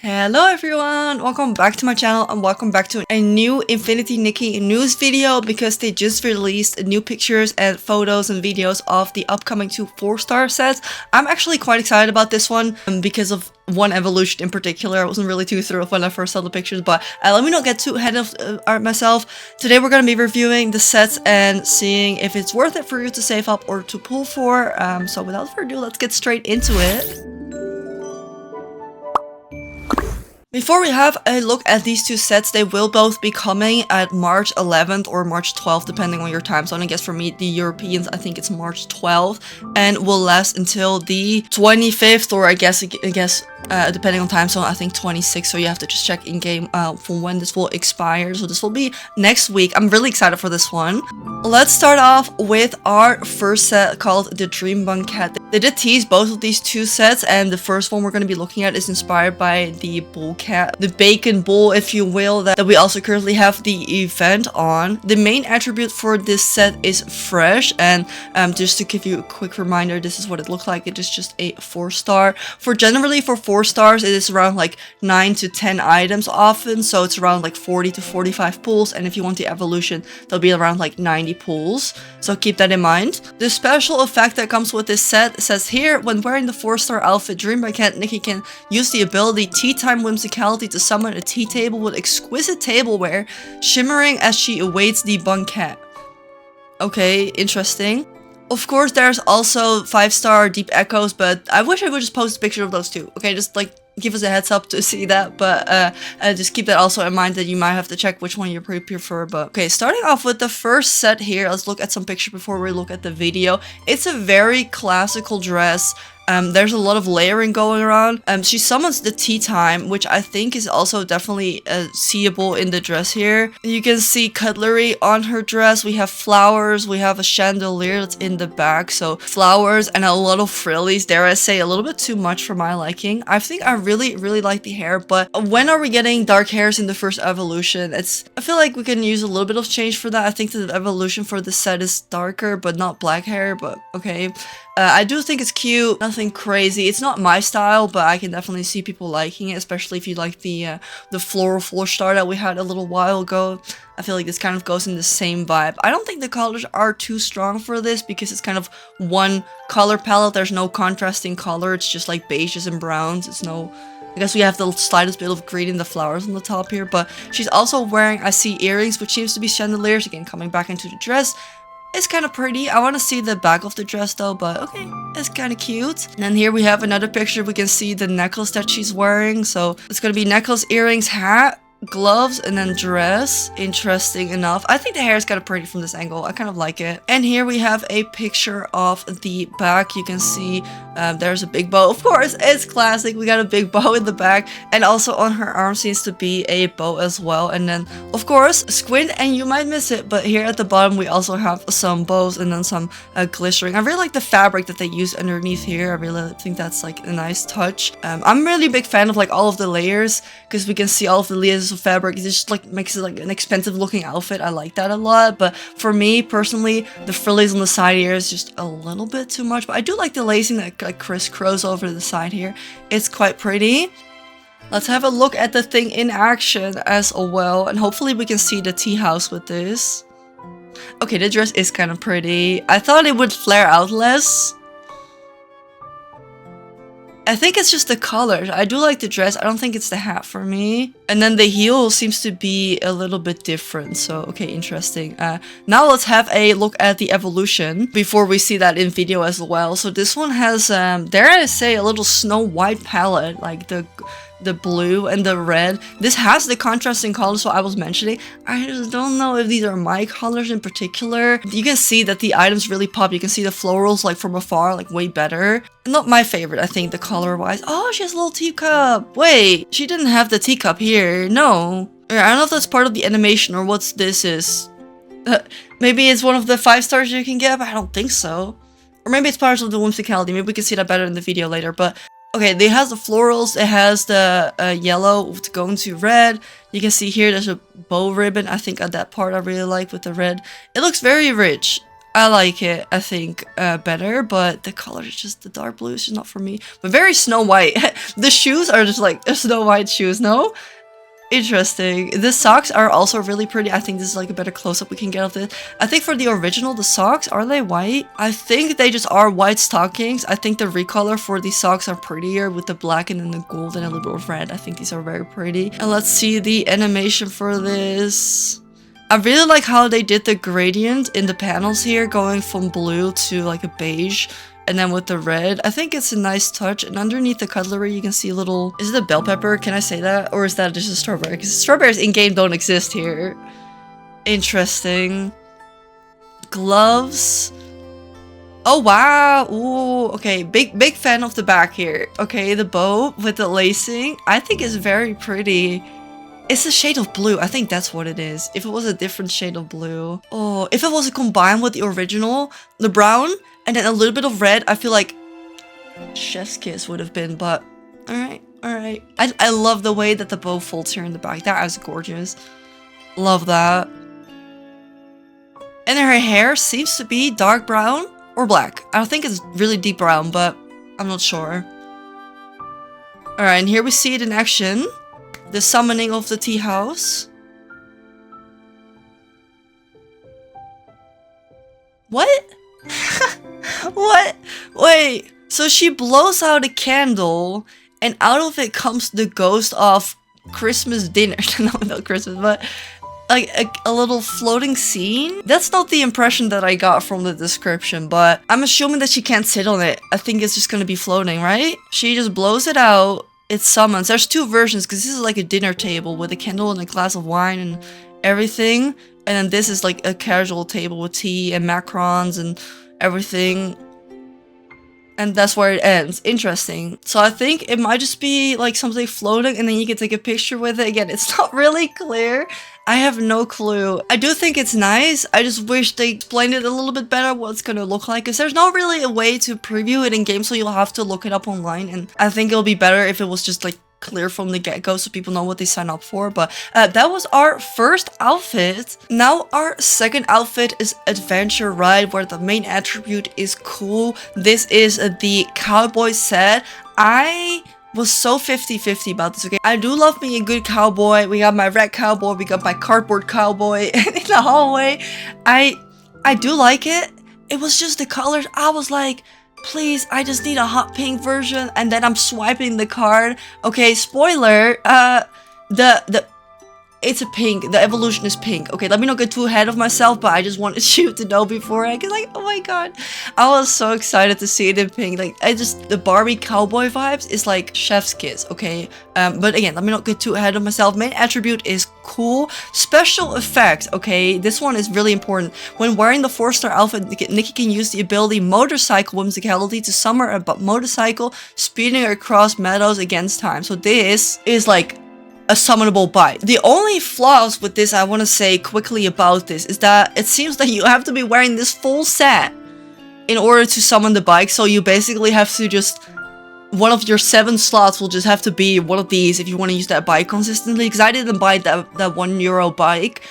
Hello everyone, welcome back to my channel and welcome back to a new Infinity Nikki news video because they just released new pictures and photos and videos of the upcoming 2 4-star sets. I'm actually quite excited about this one because of one evolution in particular. I wasn't really too thrilled when I first saw the pictures, but let me not get too ahead of myself. Today we're going to be reviewing the sets and seeing if it's worth it for you to save up or to pull for. So without further ado, let's get straight into it. Before we have a look at these 2 sets, they will both be coming at March 11th or March 12th, depending on your time zone. I guess for me, the Europeans, I think it's March 12th, and will last until the 25th, or I guess depending on time zone, I think 26th. So you have to just check in game for when this will expire. So this will be next week. I'm really excited for this one. Let's start off with our first set called the Dream Banquet. They did tease both of these 2 sets, and the first one we're going to be looking at is inspired by the bull cat, the bacon bull, if you will, that we also currently have the event on. The main attribute for this set is fresh, and just to give you a quick reminder, this is what it looked like. It is just a 4-star. Generally for 4 stars, it is around like 9 to 10 items often, so it's around like 40 to 45 pulls, and if you want the evolution, there'll be around like 90 pulls, so keep that in mind. The special effect that comes with this set says here, when wearing the 4-star outfit Dream Banquet, Nikki can use the ability Tea Time Whimsicality to summon a tea table with exquisite tableware, shimmering as she awaits the banquet. Okay, interesting. Of course, there's also 5-star Deep Echoes, but I wish I would just post a picture of those too. Okay, just like give us a heads up to see that, but just keep that also in mind that you might have to check which one you prefer. But okay, starting off with the first set here, let's look at some picture before we look at the video. It's a very classical dress. There's a lot of layering going around. She summons the tea time, which I think is also definitely seeable in the dress here. You can see cutlery on her dress. We have flowers. We have a chandelier that's in the back. So flowers and a lot of frillies. Dare I say, a little bit too much for my liking. I think I really like the hair, but when are we getting dark hairs in the first evolution? I feel like we can use a little bit of change for that. I think the evolution for this set is darker, but not black hair, but okay. I do think it's cute, nothing crazy. It's not my style, but I can definitely see people liking it, especially if you like the floral 4-star that we had a little while ago. I feel like this kind of goes in the same vibe. I don't think the colors are too strong for this because it's kind of one color palette. There's no contrasting color. It's just like beiges and browns. I guess we have the slightest bit of green in the flowers on the top here, but she's also wearing, I see, earrings, which seems to be chandeliers, again coming back into the dress. It's kind of pretty. I want to see the back of the dress though, but okay, it's kind of cute. And then here we have another picture. We can see the necklace that she's wearing. So it's going to be necklace, earrings, hat, gloves, and then dress. Interesting enough. I think the hair is kind of pretty from this angle. I kind of like it. And here we have a picture of the back. You can see there's a big bow. Of course, it's classic. We got a big bow in the back, and also on her arm seems to be a bow as well. And then of course, squint and you might miss it, but here at the bottom we also have some bows and then some glistering. I really like the fabric that they use underneath here. I really think that's like a nice touch. I'm really a big fan of like all of the layers because we can see all of the layers of fabric. It just like makes it like an expensive looking outfit. I like that a lot, but for me personally, the frillies on the side here is just a little bit too much, but I do like the lacing that like crisscross over the side here. It's quite pretty. Let's have a look at the thing in action as well, and hopefully we can see the tea house with this. Okay, the dress is kind of pretty. I thought it would flare out less. I think it's just the colors. I do like the dress. I don't think it's the hat for me. And then the heel seems to be a little bit different. So, okay, interesting. Now let's have a look at the evolution before we see that in video as well. So this one has, dare I say, a little Snow White palette, like the blue and the red. This has the contrasting colors, so I was mentioning. I just don't know if these are my colors in particular. You can see that the items really pop. You can see the florals like from afar, like way better. Not my favorite, I think, the color wise. Oh, she has a little teacup. Wait, she didn't have the teacup here. No. I don't know if that's part of the animation or what this is. Maybe it's one of the 5 stars you can get, but I don't think so. Or maybe it's part of the whimsicality. Maybe we can see that better in the video later, but okay, it has the florals, it has the yellow going to red. You can see here there's a bow ribbon. I think at that part I really like with the red. It looks very rich. I like it, I think, better, but the color is just, the dark blue is just not for me. But very Snow White. The shoes are just like Snow White shoes, no? Interesting. The socks are also really pretty. I think this is like a better close-up we can get of this. I think for the original, the socks, are they white? I think they just are white stockings. I think the recolor for these socks are prettier with the black and then the gold and a little bit of red. I think these are very pretty. And let's see the animation for this. I really like how they did the gradient in the panels here, going from blue to like a beige, and then with the red. I think it's a nice touch. And underneath the cutlery, you can see a little... Is it a bell pepper? Can I say that? Or is that just a strawberry? Because strawberries in-game don't exist here. Interesting. Gloves. Oh, wow. Ooh, okay. Big fan of the back here. Okay, the bow with the lacing. I think it's very pretty. It's a shade of blue. I think that's what it is. If it was a different shade of blue. Oh, if it was combined with the original, the brown, and then a little bit of red, I feel like chef's kiss would have been, but alright, alright. I love the way that the bow folds here in the back. That is gorgeous. Love that. And her hair seems to be dark brown or black. I think it's really deep brown, but I'm not sure. Alright, and here we see it in action. The summoning of the tea house. What? What? Wait. So she blows out a candle, and out of it comes the ghost of Christmas dinner. No, not Christmas, but like a little floating scene. That's not the impression that I got from the description, but I'm assuming that she can't sit on it. I think it's just gonna be floating, right? She just blows it out. It summons. There's two versions because this is like a dinner table with a candle and a glass of wine and everything. And then this is like a casual table with tea and macarons and everything. And that's where it ends. Interesting. So I think it might just be like something floating and then you can take a picture with it. Again, it's not really clear. I have no clue. I do think it's nice. I just wish they explained it a little bit better what it's gonna look like, because there's not really a way to preview it in game, so you'll have to look it up online, and I think it'll be better if it was just like clear from the get-go so people know what they sign up for. But that was our first outfit. Now our second outfit is Adventure Ride, where the main attribute is cool. This is the cowboy set. I was so 50-50 about this, okay? I do love me a good cowboy. We got my red cowboy, we got my cardboard cowboy in the hallway. I do like it. It was just the colors. I was like, please, I just need a hot pink version. And then I'm swiping the card. Okay, spoiler, it's a pink. The evolution is pink. Okay, let me not get too ahead of myself, but I just wanted you to know before I get like, oh my god. I was so excited to see it in pink. Like, the Barbie cowboy vibes is like chef's kiss, okay? But again, let me not get too ahead of myself. Main attribute is cool. Special effects, okay? This one is really important. When wearing the 4-star outfit, Nikki can use the ability Motorcycle Whimsicality to summon a motorcycle speeding across meadows against time. So this is like a summonable bike. The only flaws with this I want to say quickly about this is that it seems that you have to be wearing this full set in order to summon the bike, so you basically have to just... one of your 7 slots will just have to be one of these if you want to use that bike consistently, because I didn't buy that €1 bike,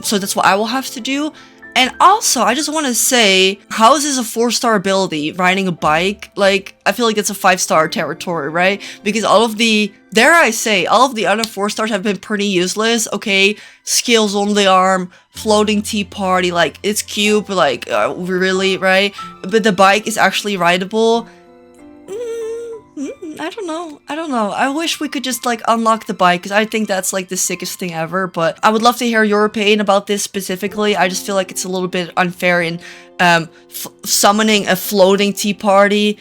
so that's what I will have to do. And also, I just want to say, how is this a 4-star ability, riding a bike? Like, I feel like it's a 5-star territory, right? Because all of the, dare I say, all of the other 4-stars have been pretty useless, okay? Skills on the arm, floating tea party, like, it's cute, but like, really, right? But the bike is actually rideable. I don't know. I wish we could just like unlock the bike, because I think that's like the sickest thing ever. But I would love to hear your opinion about this specifically. I just feel like it's a little bit unfair in summoning a floating tea party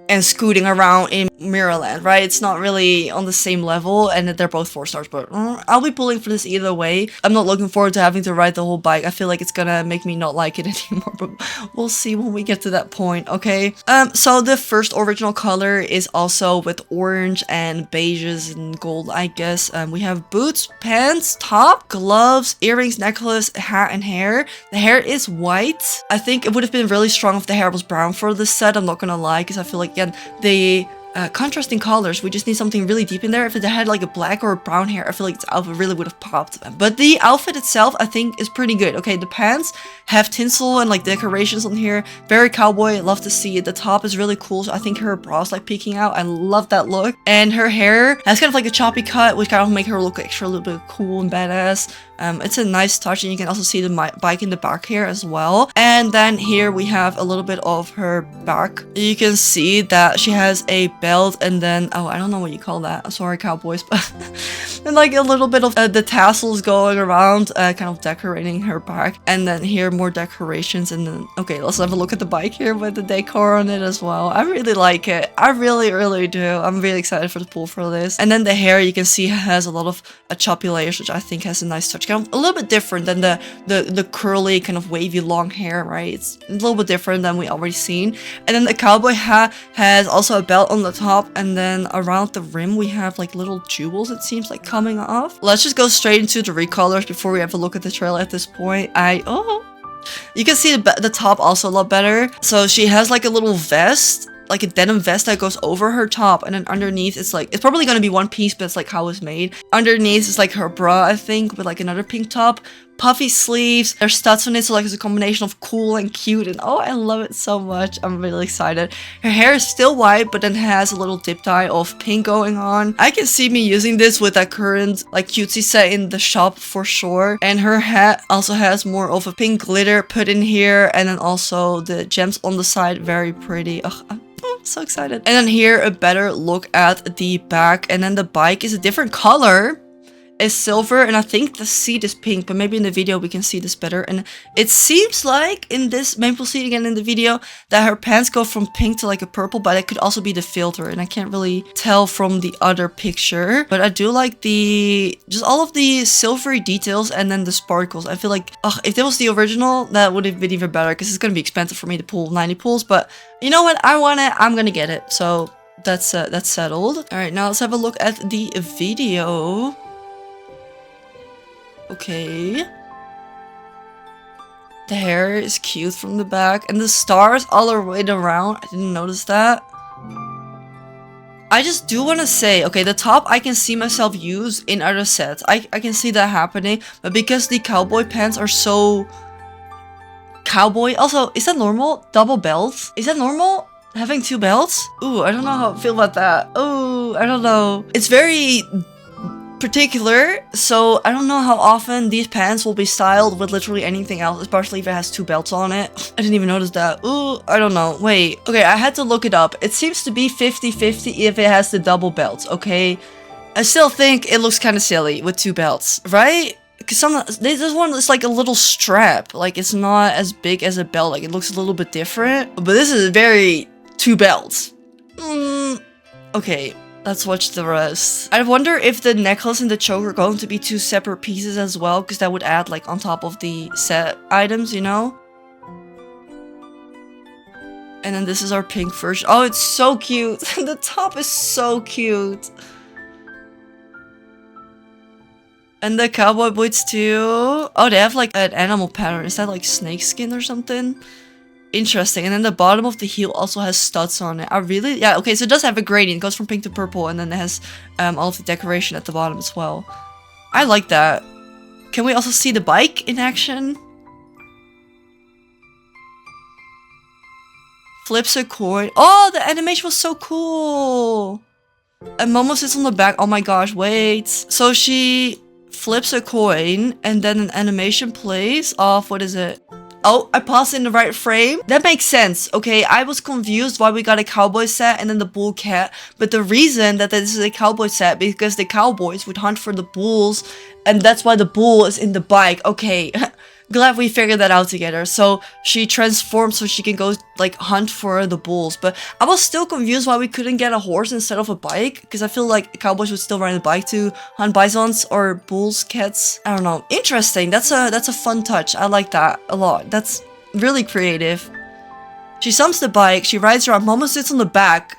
and scooting around in Mirrorland, right? It's not really on the same level, and they're both 4-stars, but I'll be pulling for this either way. I'm not looking forward to having to ride the whole bike. I feel like it's gonna make me not like it anymore, but we'll see when we get to that point, okay? So the first original color is also with orange and beiges and gold, I guess. We have boots, pants, top, gloves, earrings, necklace, hat, and hair. The hair is white. I think it would have been really strong if the hair was brown for this set, I'm not gonna lie, because I feel like, again, the contrasting colors. We just need something really deep in there. If it had like a black or a brown hair, I feel like its outfit really would have popped. But the outfit itself, I think, is pretty good. Okay, the pants have tinsel and like decorations on here. Very cowboy. Love to see it. The top is really cool. So I think her bra's like peeking out. I love that look. And her hair has kind of like a choppy cut, which kind of make her look extra a little bit cool and badass. It's a nice touch, and you can also see the bike in the back here as well. And then here we have a little bit of her back. You can see that she has a belt, and then, oh, I don't know what you call that. Sorry, cowboys, but and like a little bit of the tassels going around, kind of decorating her back. And then here more decorations, and then, okay, let's have a look at the bike here with the decor on it as well. I really like it. I really do. I'm really excited for the pool for this. And then the hair, you can see, has a lot of choppy layers, which I think has a nice touch. Kind of a little bit different than the curly kind of wavy long hair, right? It's a little bit different than we already seen. And then the cowboy hat has also a belt on the top, and then around the rim we have like little jewels, it seems like, coming off. Let's just go straight into the recolors before we have a look at the trailer at this point. You can see the top also a lot better. So she has like a little vest, like a denim vest that goes over her top, and then underneath it's like, it's probably gonna be one piece, but it's like how it's made. Underneath is like her bra, I think, with like another pink top. Puffy sleeves, there's studs on it, so like it's a combination of cool and cute, and oh, I love it so much. I'm really excited. Her hair is still white, but then has a little dip dye of pink going on. I can see me using this with that current like cutesy set in the shop for sure. And her hat also has more of a pink glitter put in here, and then also the gems on the side, very pretty. Ugh, I'm so excited. And then here a better look at the back, and then the bike is a different color. Is silver, and I think the seat is pink, but maybe in the video we can see this better. And it seems like in this, maybe we'll see it again in the video, that her pants go from pink to like a purple, but it could also be the filter, and I can't really tell from the other picture. But I do like just all of the silvery details, and then the sparkles. I feel like, if that was the original, that would have been even better, because it's gonna be expensive for me to pull 90 pulls. But you know what, I want it, I'm gonna get it. So that's settled. All right, now let's have a look at the video. Okay. The hair is cute from the back, and the stars all the way around. I didn't notice that. I just do want to say, okay, the top I can see myself use in other sets. I can see that happening, but because the cowboy pants are so cowboy. Also, is that normal? Double belts? Is that normal? Having two belts? Ooh, I don't know how I feel about that. Ooh, I don't know. It's very particular, so I don't know how often these pants will be styled with literally anything else, especially if it has two belts on it. I didn't even notice that. Ooh, I don't know. Wait, okay, I had to look it up. It seems to be 50-50 if it has the double belts, okay? I still think it looks kind of silly with two belts, right? Because this one is like a little strap, like it's not as big as a belt, like it looks a little bit different, but this is very two belts. Okay. Let's watch the rest. I wonder if the necklace and the choker are going to be two separate pieces as well, because that would add like on top of the set items, you know? And then this is our pink version. Oh, it's so cute. The top is so cute. And the cowboy boots too. Oh, they have like an animal pattern. Is that like snake skin or something? Interesting. And then the bottom of the heel also has studs on it. Yeah, okay, so it does have a gradient. It goes from pink to purple, and then it has all of the decoration at the bottom as well. I like that. Can we also see the bike in action? Flips a coin. Oh, the animation was so cool. And Momo sits on the back. Oh my gosh, wait. So she flips a coin, and then an animation plays off. What is it? Oh, I paused in the right frame. That makes sense. Okay, I was confused why we got a cowboy set and then the bull cat. But the reason that this is a cowboy set because the cowboys would hunt for the bulls, and that's why the bull is in the bike. Okay, glad we figured that out together. So she transforms so she can go like hunt for the bulls. But I was still confused why we couldn't get a horse instead of a bike, because I feel like cowboys would still ride a bike to hunt bisons or bulls, cats. I don't know. Interesting. That's a fun touch. I like that a lot. That's really creative. She sumps the bike. She rides around. Momo sits on the back,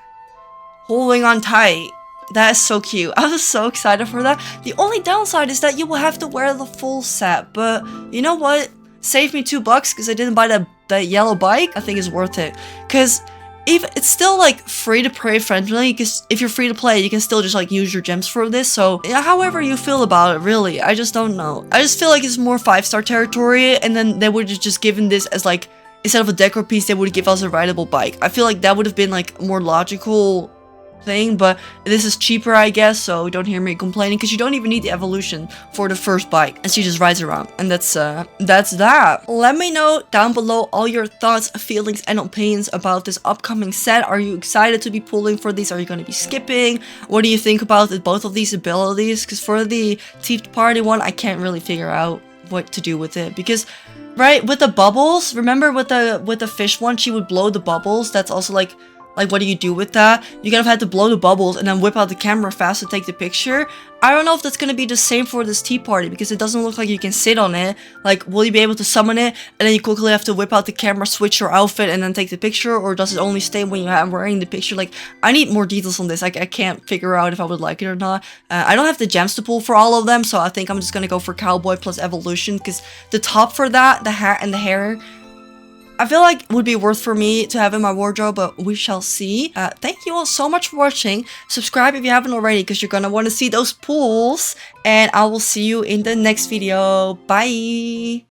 holding on tight. That is so cute. I was so excited for that. The only downside is that you will have to wear the full set. But you know what? Saved me $2 because I didn't buy that yellow bike. I think it's worth it. Because even it's still like free to play friendly, because if you're free to play, you can still just like use your gems for this. So yeah, however you feel about it, really, I just don't know. I just feel like it's more 5-star territory, and then they would have just given this as like, instead of a decor piece, they would give us a rideable bike. I feel like that would have been like more logical thing, but this is cheaper, I guess, so don't hear me complaining, because you don't even need the evolution for the first bike, and she just rides around, and that's that. Let me know down below all your thoughts, feelings, and opinions about this upcoming set. Are you excited to be pulling for these? Are you going to be skipping? What do you think about both of these abilities? Because for the Tea Party one, I can't really figure out what to do with it, because right, with the bubbles, remember with the fish one, she would blow the bubbles. That's also like what do you do with that? You kind of had to blow the bubbles and then whip out the camera fast to take the picture. I don't know if that's going to be the same for this tea party, because it doesn't look like you can sit on it. Like, will you be able to summon it and then you quickly have to whip out the camera, switch your outfit, and then take the picture? Or does it only stay when you're wearing the picture? Like, I need more details on this. I can't figure out if I would like it or not. I don't have the gems to pull for all of them, so I think I'm just going to go for Cowboy plus Evolution, because the top for that, the hat and the hair, I feel like would be worth for me to have in my wardrobe, but we shall see. Thank you all so much for watching. Subscribe if you haven't already, because you're gonna want to see those pulls. And I will see you in the next video. Bye!